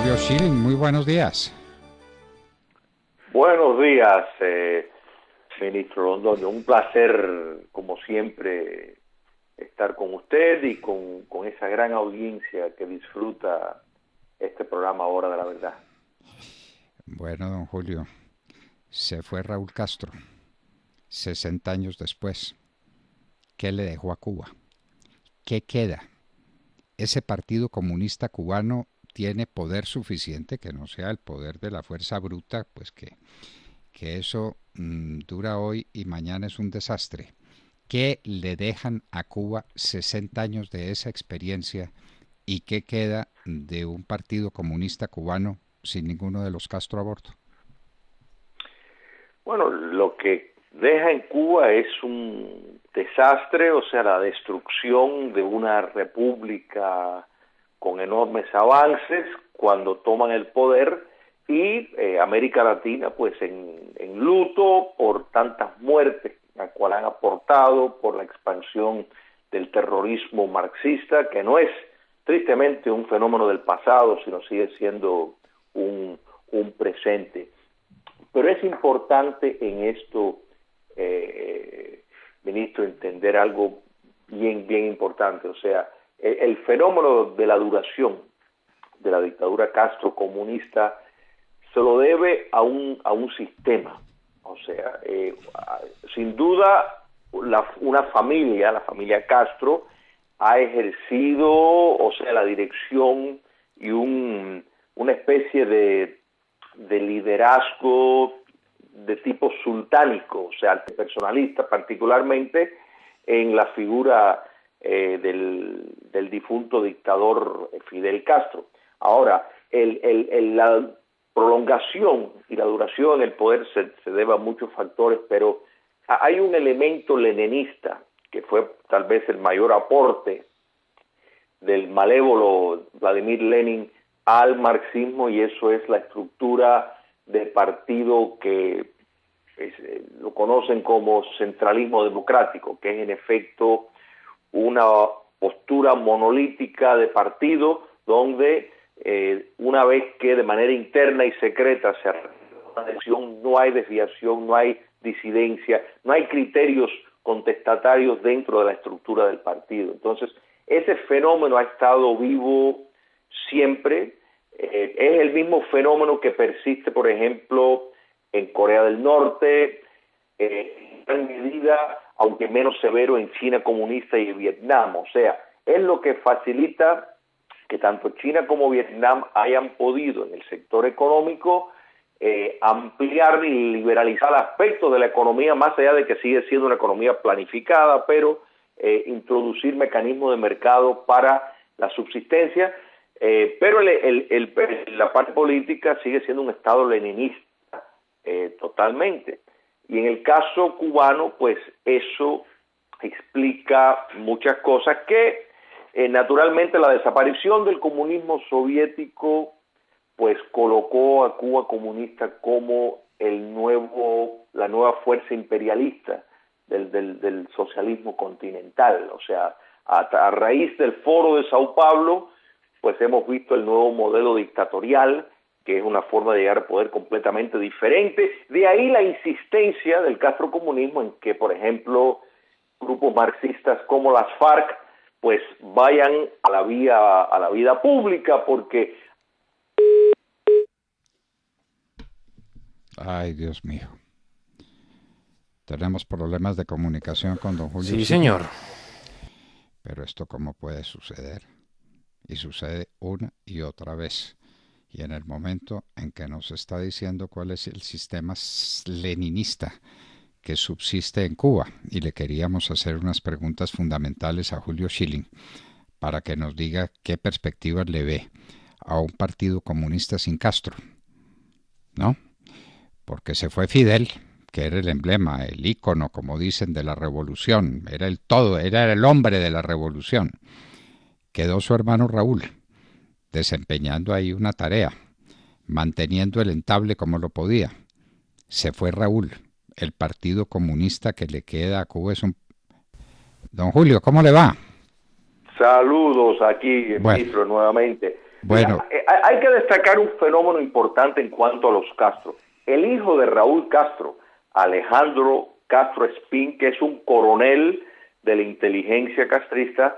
Julio Schilling, muy buenos días. Buenos días, ministro Londoño. Un placer, como siempre, estar con usted y con esa gran audiencia que disfruta este programa Hora de la Verdad. Bueno, don Julio, se fue Raúl Castro, 60 años después. ¿Qué le dejó a Cuba? ¿Qué queda? ¿Ese Partido Comunista Cubano tiene poder suficiente, que no sea el poder de la fuerza bruta, pues que eso dura hoy y mañana es un desastre? ¿Qué le dejan a Cuba 60 años de esa experiencia y qué queda de un Partido Comunista Cubano sin ninguno de los Castro a bordo? Bueno, lo que deja en Cuba es un desastre, o sea, la destrucción de una república con enormes avances cuando toman el poder y América Latina pues en luto por tantas muertes a cual han aportado, por la expansión del terrorismo marxista, que no es tristemente un fenómeno del pasado, sino sigue siendo un presente. Pero es importante en esto, ministro, entender algo bien importante. O sea, el fenómeno de la duración de la dictadura Castro comunista se lo debe a un sistema. O sea, sin duda, una familia, la familia Castro, ha ejercido, o sea, la dirección y una especie de liderazgo de tipo sultánico, o sea, personalista, particularmente en la figura del difunto dictador Fidel Castro. Ahora, la prolongación y la duración en el poder se debe a muchos factores, pero hay un elemento leninista que fue tal vez el mayor aporte del malévolo Vladimir Lenin al marxismo, y eso es la estructura de partido que lo conocen como centralismo democrático, que es en efecto una postura monolítica de partido donde una vez que de manera interna y secreta se hace una elección, no hay desviación, no hay disidencia, no hay criterios contestatarios dentro de la estructura del partido. Entonces, ese fenómeno ha estado vivo siempre. Es el mismo fenómeno que persiste, por ejemplo, en Corea del Norte, en gran medida, aunque menos severo, en China comunista y Vietnam. O sea, es lo que facilita que tanto China como Vietnam hayan podido en el sector económico ampliar y liberalizar aspectos de la economía, más allá de que sigue siendo una economía planificada, pero introducir mecanismos de mercado para la subsistencia. Pero la parte política sigue siendo un Estado leninista totalmente. Y en el caso cubano, pues eso explica muchas cosas que naturalmente la desaparición del comunismo soviético pues colocó a Cuba comunista como la nueva fuerza imperialista del socialismo continental. O sea, a raíz del Foro de Sao Paulo, pues hemos visto el nuevo modelo dictatorial, que es una forma de llegar al poder completamente diferente. De ahí la insistencia del castrocomunismo en que, por ejemplo, grupos marxistas como las FARC, pues vayan a la vida pública, porque... Ay, Dios mío. Tenemos problemas de comunicación con don Julio. Sí, señor. Pero esto cómo puede suceder. Y sucede una y otra vez. Y en el momento en que nos está diciendo cuál es el sistema leninista que subsiste en Cuba, y le queríamos hacer unas preguntas fundamentales a Julio Schilling para que nos diga qué perspectivas le ve a un partido comunista sin Castro, ¿no? Porque se fue Fidel, que era el emblema, el ícono, como dicen, de la revolución, era el todo, era el hombre de la revolución. Quedó su hermano Raúl, desempeñando ahí una tarea, manteniendo el entable como lo podía. Se fue Raúl. El Partido Comunista que le queda a Cuba es un... Don Julio, ¿cómo le va? Saludos aquí, ministro, nuevamente. Bueno, Hay que destacar un fenómeno importante en cuanto a los Castro. El hijo de Raúl Castro, Alejandro Castro Espín, que es un coronel de la inteligencia castrista,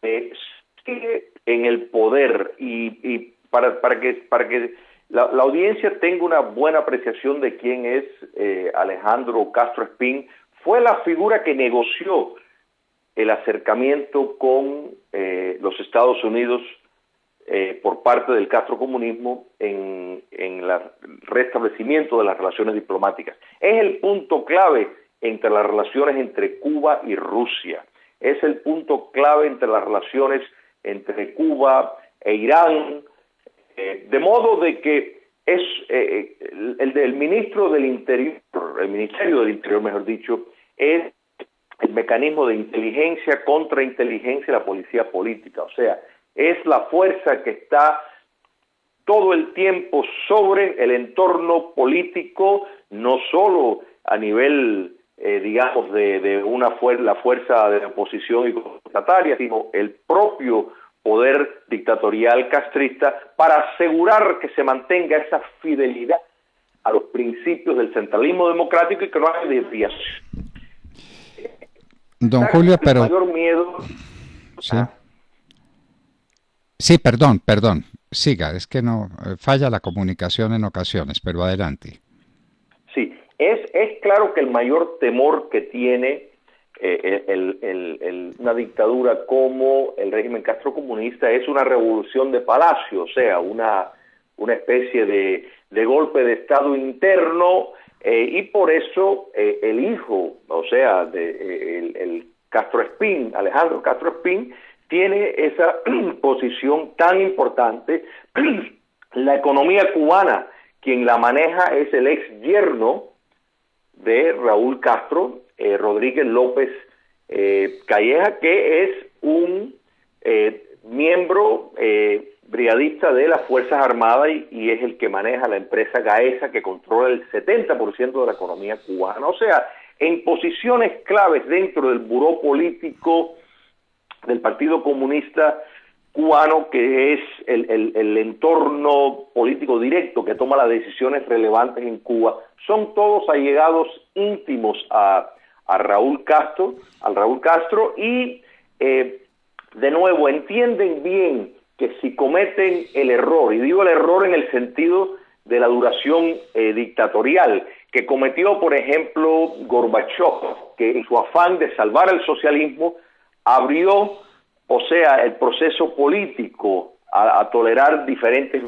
sigue en el poder y para que la audiencia tenga una buena apreciación de quién es Alejandro Castro Espín, fue la figura que negoció el acercamiento con los Estados Unidos por parte del castrocomunismo en el restablecimiento de las relaciones diplomáticas. Es el punto clave entre las relaciones entre Cuba y Rusia. Es el punto clave entre las relaciones entre Cuba e Irán, de modo de que es el ministro del Interior, el Ministerio del Interior, mejor dicho, es el mecanismo de inteligencia, contrainteligencia y la policía política. O sea, es la fuerza que está todo el tiempo sobre el entorno político, no solo a nivel, digamos, de la fuerza de oposición y contestataria, sino el propio poder dictatorial castrista, para asegurar que se mantenga esa fidelidad a los principios del centralismo democrático y que no haya desviación. Don Julio, pero... El mayor miedo... Sí. Sí, perdón. Siga, es que no falla la comunicación en ocasiones, pero adelante. Sí, es claro que el mayor temor que tiene una dictadura como el régimen castrocomunista es una revolución de palacio, o sea, una especie de golpe de estado interno, y por eso el hijo, o sea, el Castro Espín, Alejandro Castro Espín, tiene esa posición tan importante. La economía cubana, quien la maneja es el ex yerno de Raúl Castro, Rodríguez López Calleja, que es un miembro brigadista de las Fuerzas Armadas y es el que maneja la empresa Gaesa, que controla el 70% de la economía cubana. O sea, en posiciones claves dentro del buró político del Partido Comunista Cubano, que es el entorno político directo que toma las decisiones relevantes en Cuba, son todos allegados íntimos a Raúl Castro, y de nuevo entienden bien que si cometen el error, y digo el error en el sentido de la duración dictatorial que cometió, por ejemplo, Gorbachov, que en su afán de salvar el socialismo abrió, o sea, el proceso político a tolerar diferentes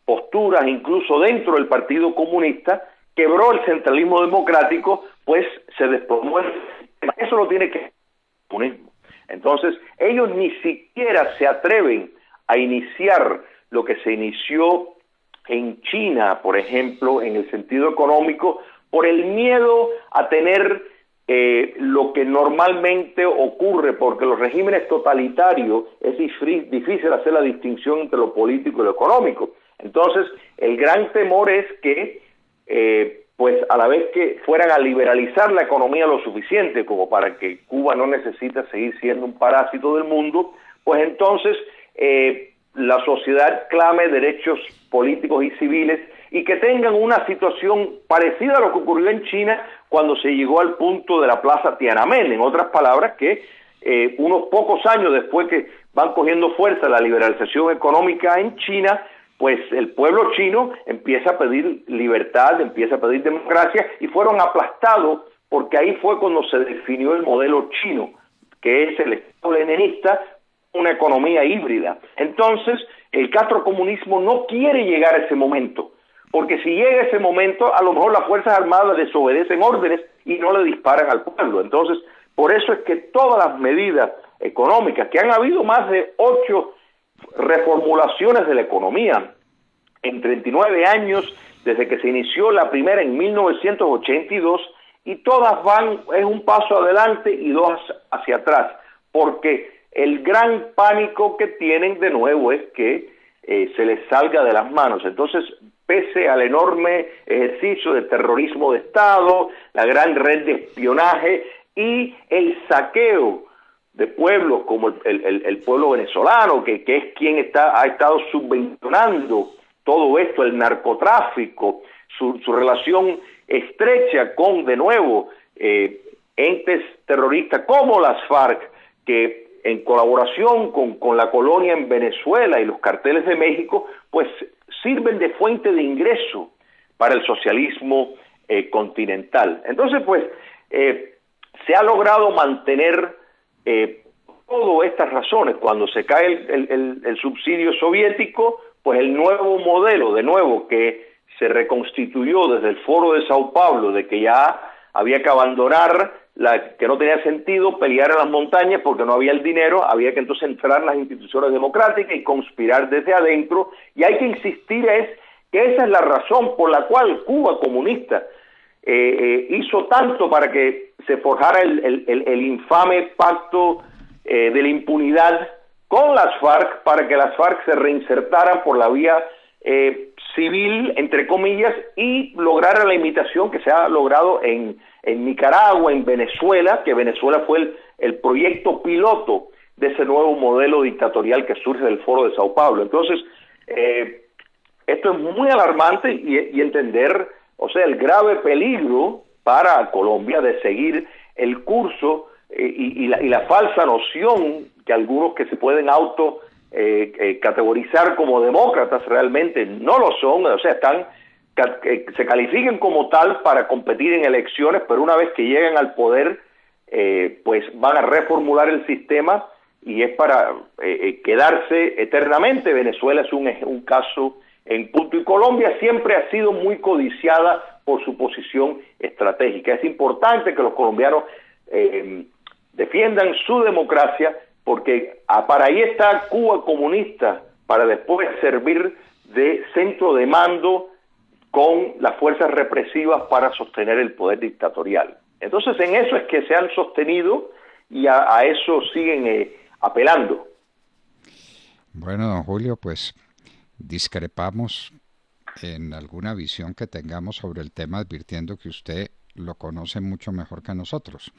posturas, incluso dentro del Partido Comunista, quebró el centralismo democrático, pues se desplomó el sistema. Eso lo tiene que hacer el comunismo. Entonces, ellos ni siquiera se atreven a iniciar lo que se inició en China, por ejemplo, en el sentido económico, por el miedo a tener lo que normalmente ocurre, porque los regímenes totalitarios es difícil hacer la distinción entre lo político y lo económico. Entonces, el gran temor es que, pues a la vez que fueran a liberalizar la economía lo suficiente como para que Cuba no necesite seguir siendo un parásito del mundo, pues entonces la sociedad clame derechos políticos y civiles y que tengan una situación parecida a lo que ocurrió en China cuando se llegó al punto de la Plaza Tiananmen. En otras palabras, que unos pocos años después que van cogiendo fuerza la liberalización económica en China, pues el pueblo chino empieza a pedir libertad, empieza a pedir democracia, y fueron aplastados porque ahí fue cuando se definió el modelo chino, que es el Estado leninista, una economía híbrida. Entonces, el castrocomunismo no quiere llegar a ese momento, porque si llega ese momento, a lo mejor las Fuerzas Armadas desobedecen órdenes y no le disparan al pueblo. Entonces, por eso es que todas las medidas económicas, que han habido más de 8 reformulaciones de la economía en 39 años, desde que se inició la primera en 1982, y todas es un paso adelante y 2 hacia atrás, porque el gran pánico que tienen de nuevo es que se les salga de las manos. Entonces, pese al enorme ejercicio de terrorismo de Estado, la gran red de espionaje y el saqueo de pueblos como el pueblo venezolano, que es quien ha estado subvencionando todo esto, el narcotráfico, su relación estrecha con, de nuevo, entes terroristas como las FARC, que en colaboración con la colonia en Venezuela y los carteles de México, pues sirven de fuente de ingreso para el socialismo continental. Entonces, pues, se ha logrado mantener todas estas razones. Cuando se cae el subsidio soviético, pues el nuevo modelo, de nuevo, que se reconstituyó desde el Foro de Sao Paulo, de que ya había que abandonar, que no tenía sentido pelear en las montañas porque no había el dinero, había que entonces entrar en las instituciones democráticas y conspirar desde adentro, y hay que insistir que esa es la razón por la cual Cuba comunista hizo tanto para que se forjara el infame pacto de la impunidad con las FARC, para que las FARC se reinsertaran por la vía civil, entre comillas, y lograra la imitación que se ha logrado en Nicaragua, en Venezuela, que Venezuela fue el proyecto piloto de ese nuevo modelo dictatorial que surge del Foro de Sao Paulo. Entonces, esto es muy alarmante y entender, o sea, el grave peligro para Colombia de seguir el curso y la falsa noción que algunos que se pueden categorizar como demócratas realmente no lo son, o sea, se califiquen como tal para competir en elecciones, pero una vez que lleguen al poder, pues van a reformular el sistema y es para quedarse eternamente. Venezuela es un caso en punto, y Colombia siempre ha sido muy codiciada por su posición estratégica. Es importante que los colombianos defiendan su democracia, porque para ahí está Cuba comunista, para después servir de centro de mando con las fuerzas represivas para sostener el poder dictatorial. Entonces, en eso es que se han sostenido y a eso siguen apelando. Bueno, don Julio, pues discrepamos en alguna visión que tengamos sobre el tema, advirtiendo que usted lo conoce mucho mejor que nosotros.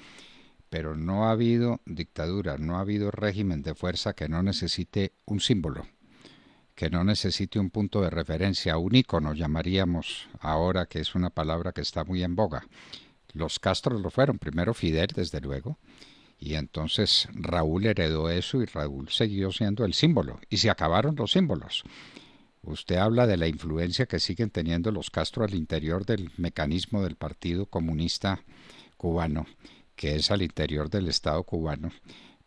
Pero no ha habido dictadura, no ha habido régimen de fuerza que no necesite un símbolo, que no necesite un punto de referencia, un ícono llamaríamos ahora, que es una palabra que está muy en boga. Los Castro lo fueron, primero Fidel, desde luego, y entonces Raúl heredó eso y Raúl siguió siendo el símbolo, y se acabaron los símbolos. Usted habla de la influencia que siguen teniendo los Castro al interior del mecanismo del Partido Comunista Cubano, que es al interior del Estado cubano,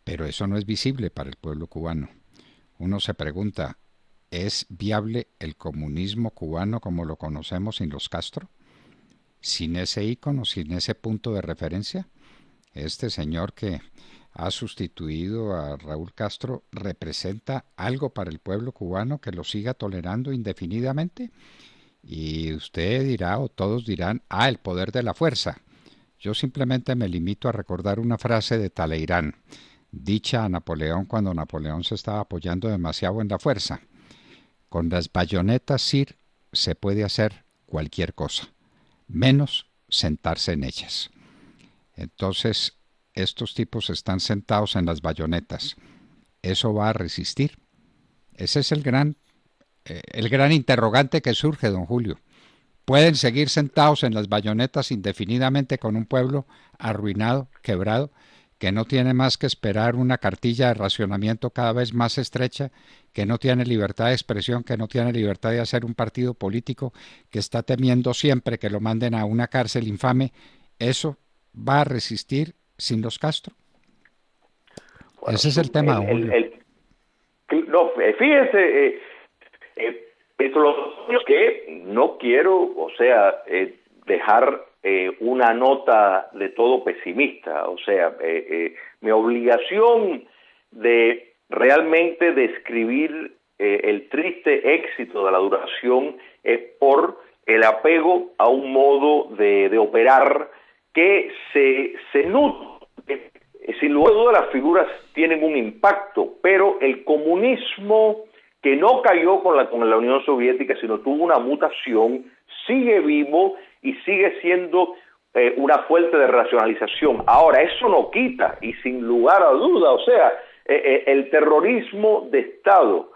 pero eso no es visible para el pueblo cubano. Uno se pregunta, ¿es viable el comunismo cubano como lo conocemos sin los Castro? ¿Sin ese ícono, sin ese punto de referencia? Este señor que ha sustituido a Raúl Castro representa algo para el pueblo cubano que lo siga tolerando indefinidamente. Y usted dirá, o todos dirán, el poder de la fuerza. Yo simplemente me limito a recordar una frase de Talleyrand, dicha a Napoleón cuando Napoleón se estaba apoyando demasiado en la fuerza. Con las bayonetas, Sir, se puede hacer cualquier cosa, menos sentarse en ellas. Entonces, estos tipos están sentados en las bayonetas. ¿Eso va a resistir? Ese es el gran interrogante que surge, don Julio. ¿Pueden seguir sentados en las bayonetas indefinidamente con un pueblo arruinado, quebrado, que no tiene más que esperar una cartilla de racionamiento cada vez más estrecha, que no tiene libertad de expresión, que no tiene libertad de hacer un partido político, que está temiendo siempre que lo manden a una cárcel infame? ¿Eso va a resistir sin los Castro? Bueno, ese es el tema, don Julio. No, fíjese, lo que no quiero, o sea, dejar una nota de todo pesimista, o sea, mi obligación de realmente describir el triste éxito de la duración es por el apego a un modo de operar que se nutre. Sin lugar a dudas las figuras tienen un impacto, pero el comunismo, que no cayó con la Unión Soviética, sino tuvo una mutación, sigue vivo y sigue siendo una fuente de racionalización. Ahora, eso no quita, y sin lugar a duda, o sea, el terrorismo de Estado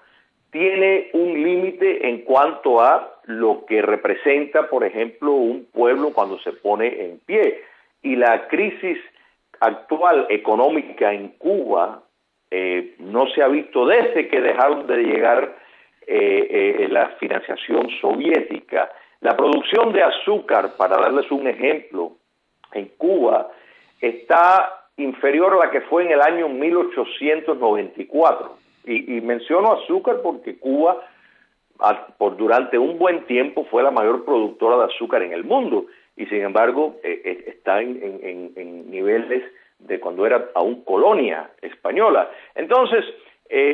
tiene un límite en cuanto a lo que representa, por ejemplo, un pueblo cuando se pone en pie. Y la crisis actual económica en Cuba no se ha visto desde que dejaron de llegar la financiación soviética. La producción de azúcar, para darles un ejemplo, en Cuba está inferior a la que fue en el año 1894. Y menciono azúcar porque Cuba durante un buen tiempo fue la mayor productora de azúcar en el mundo y sin embargo está en niveles de cuando era aún colonia española. Entonces,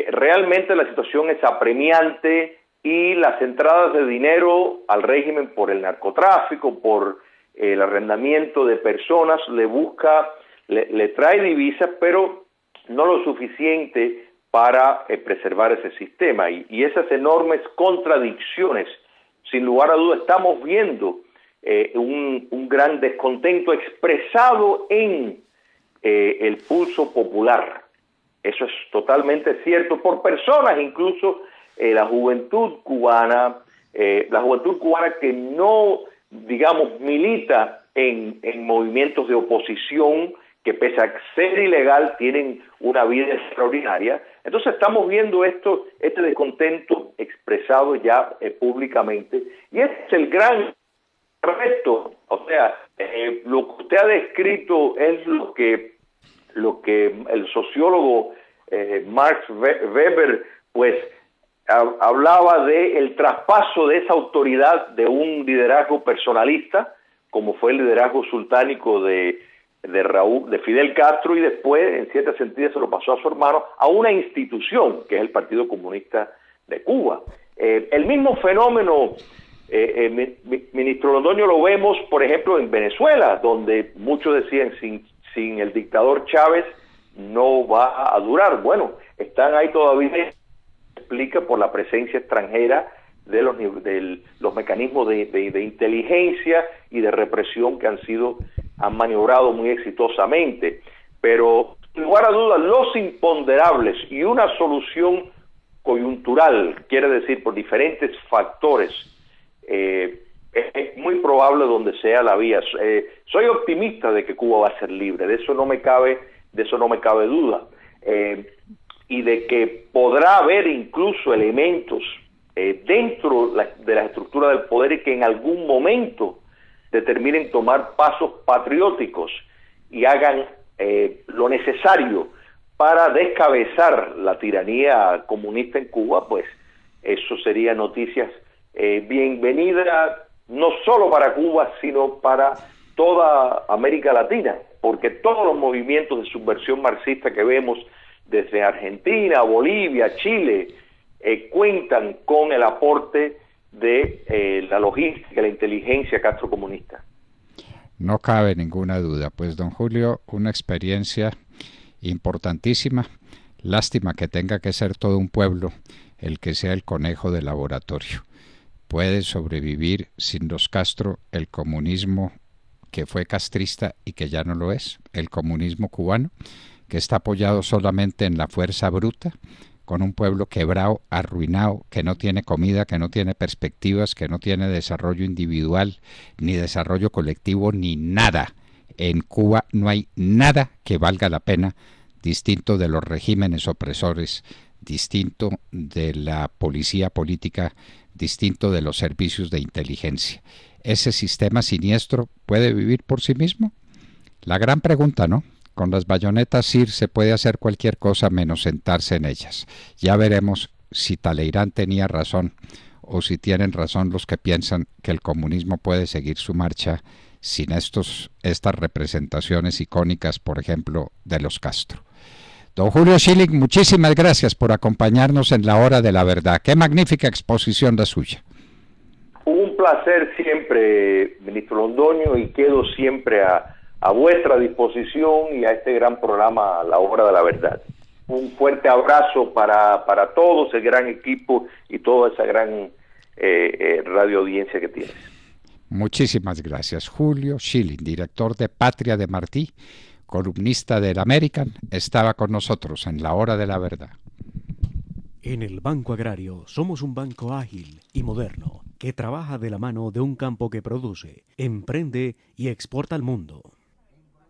realmente la situación es apremiante y las entradas de dinero al régimen por el narcotráfico, por el arrendamiento de personas, le trae divisas, pero no lo suficiente para preservar ese sistema. Y esas enormes contradicciones, sin lugar a dudas, estamos viendo un gran descontento expresado en el pulso popular. Eso es totalmente cierto, por personas, incluso la juventud cubana que no, digamos, milita en movimientos de oposición, que pese a ser ilegal tienen una vida extraordinaria. Entonces estamos viendo este descontento expresado ya públicamente, y ese es el gran reto. O sea, lo que usted ha descrito es lo que el sociólogo Max Weber pues hablaba de el traspaso de esa autoridad de un liderazgo personalista, como fue el liderazgo sultánico de Fidel Castro, y después, en cierta sentido, se lo pasó a su hermano, a una institución, que es el Partido Comunista de Cuba. El mismo fenómeno, ministro Londoño, lo vemos, por ejemplo, en Venezuela, donde muchos decían, sin el dictador Chávez no va a durar. Bueno, están ahí todavía, explica por la presencia extranjera de los mecanismos de inteligencia y de represión que han maniobrado muy exitosamente. Pero, sin lugar a dudas, los imponderables y una solución coyuntural, quiere decir por diferentes factores, es muy probable donde sea la vía. Soy optimista de que Cuba va a ser libre, de eso no me cabe duda, y de que podrá haber incluso elementos dentro de la estructura del poder y que en algún momento determinen tomar pasos patrióticos y hagan lo necesario para descabezar la tiranía comunista en Cuba. Pues eso sería noticias bienvenidas, no solo para Cuba, sino para toda América Latina, porque todos los movimientos de subversión marxista que vemos desde Argentina, Bolivia, Chile, cuentan con el aporte de la logística, la inteligencia castrocomunista. No cabe ninguna duda. Pues, don Julio, una experiencia importantísima. Lástima que tenga que ser todo un pueblo el que sea el conejo de laboratorio. Puede sobrevivir sin los Castro el comunismo que fue castrista y que ya no lo es, el comunismo cubano, que está apoyado solamente en la fuerza bruta, con un pueblo quebrado, arruinado, que no tiene comida, que no tiene perspectivas, que no tiene desarrollo individual, ni desarrollo colectivo, ni nada. En Cuba no hay nada que valga la pena, distinto de los regímenes opresores, distinto de la policía política, distinto de los servicios de inteligencia. ¿Ese sistema siniestro puede vivir por sí mismo? La gran pregunta, ¿no? Con las bayonetas SIR se puede hacer cualquier cosa menos sentarse en ellas. Ya veremos si Talleyrand tenía razón o si tienen razón los que piensan que el comunismo puede seguir su marcha sin estas representaciones icónicas, por ejemplo, de los Castro. Don Julio Schilling, muchísimas gracias por acompañarnos en la Hora de la Verdad. Qué magnífica exposición la suya. Un placer siempre, ministro Londoño, y quedo siempre a vuestra disposición y a este gran programa, La Hora de la Verdad. Un fuerte abrazo para todos, el gran equipo y toda esa gran radio audiencia que tienes. Muchísimas gracias. Julio Schilling, director de Patria de Martí, columnista del American, estaba con nosotros en la hora de la verdad. En el Banco Agrario somos un banco ágil y moderno que trabaja de la mano de un campo que produce, emprende y exporta al mundo.